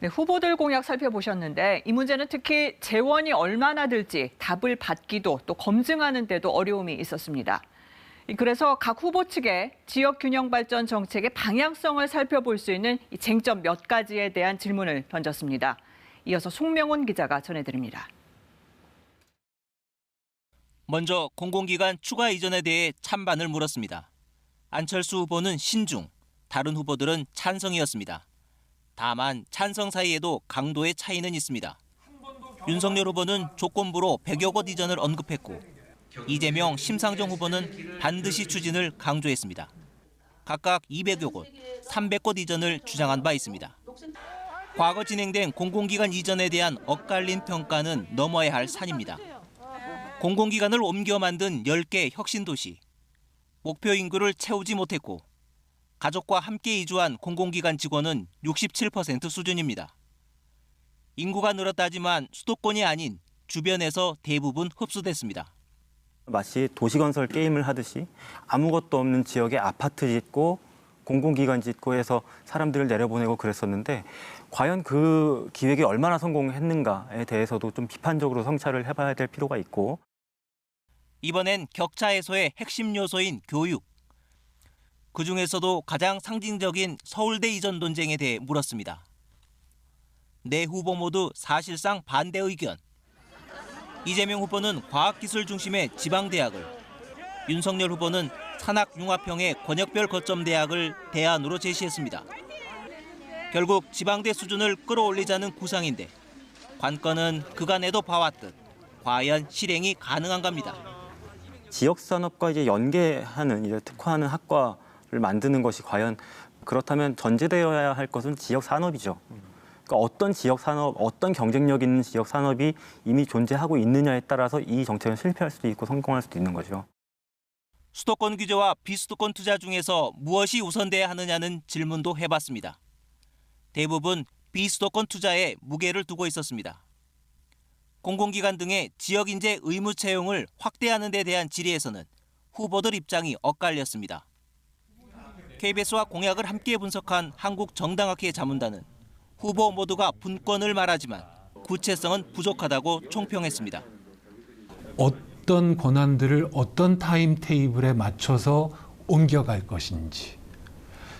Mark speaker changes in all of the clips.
Speaker 1: 네, 후보들 공약 살펴보셨는데 이 문제는 특히 재원이 얼마나 들지 답을 받기도 또 검증하는 데도 어려움이 있었습니다. 그래서 각 후보 측에 지역 균형 발전 정책의 방향성을 살펴볼 수 있는 이 쟁점 몇 가지에 대한 질문을 던졌습니다. 이어서 송명훈 기자가 전해드립니다.
Speaker 2: 먼저 공공기관 추가 이전에 대해 찬반을 물었습니다. 안철수 후보는 신중, 다른 후보들은 찬성이었습니다. 다만 찬성 사이에도 강도의 차이는 있습니다. 윤석열 후보는 조건부로 100여 곳 이전을 언급했고 이재명, 심상정 후보는 반드시 추진을 강조했습니다. 각각 200여 곳, 300곳 이전을 주장한 바 있습니다. 과거 진행된 공공기관 이전에 대한 엇갈린 평가는 넘어야 할 산입니다. 공공기관을 옮겨 만든 10개 혁신도시, 목표 인구를 채우지 못했고 가족과 함께 이주한 공공기관 직원은 67% 수준입니다. 인구가 늘었다지만 수도권이 아닌 주변에서 대부분 흡수됐습니다.
Speaker 3: 마치 도시건설 게임을 하듯이 아무것도 없는 지역에 아파트 짓고 공공기관 짓고 해서 사람들을 내려보내고 그랬었는데 과연 그 기획이 얼마나 성공했는가에 대해서도 좀 비판적으로 성찰을 해봐야 될 필요가 있고.
Speaker 2: 이번엔 격차 해소의 핵심 요소인 교육. 그중에서도 가장 상징적인 서울대 이전 논쟁에 대해 물었습니다. 네 후보 모두 사실상 반대 의견. 이재명 후보는 과학기술 중심의 지방대학을, 윤석열 후보는 산학융합형의 권역별 거점 대학을 대안으로 제시했습니다. 결국 지방대 수준을 끌어올리자는 구상인데 관건은 그간에도 봐왔듯 과연 실행이 가능한가입니다.
Speaker 3: 지역산업과 이제 연계하는 이제 특화하는 학과를 만드는 것이 과연 그렇다면 전제되어야 할 것은 지역산업이죠. 그러니까 어떤 지역산업, 어떤 경쟁력 있는 지역산업이 이미 존재하고 있느냐에 따라서 이 정책은 실패할 수도 있고 성공할 수도 있는 거죠.
Speaker 2: 수도권 규제와 비수도권 투자 중에서 무엇이 우선돼야 하느냐는 질문도 해봤습니다. 대부분 비수도권 투자에 무게를 두고 있었습니다. 공공기관 등의 지역인재 의무 채용을 확대하는 데 대한 질의에서는 후보들 입장이 엇갈렸습니다. KBS와 공약을 함께 분석한 한국정당학회 자문단은 후보 모두가 분권을 말하지만 구체성은 부족하다고 총평했습니다.
Speaker 4: 어떤 권한들을 어떤 타임테이블에 맞춰서 옮겨갈 것인지,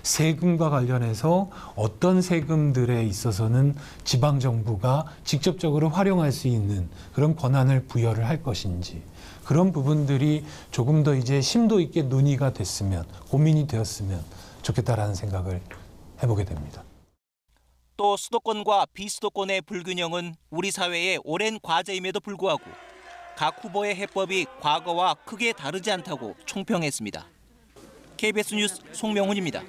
Speaker 4: 세금과 관련해서 어떤 세금들에 있어서는 지방정부가 직접적으로 활용할 수 있는 그런 권한을 부여를 할 것인지, 그런 부분들이 조금 더 이제 심도 있게 논의가 됐으면, 고민이 되었으면 좋겠다라는 생각을 해보게 됩니다.
Speaker 2: 또 수도권과 비수도권의 불균형은 우리 사회의 오랜 과제임에도 불구하고 각 후보의 해법이 과거와 크게 다르지 않다고 총평했습니다. KBS 뉴스 송명훈입니다.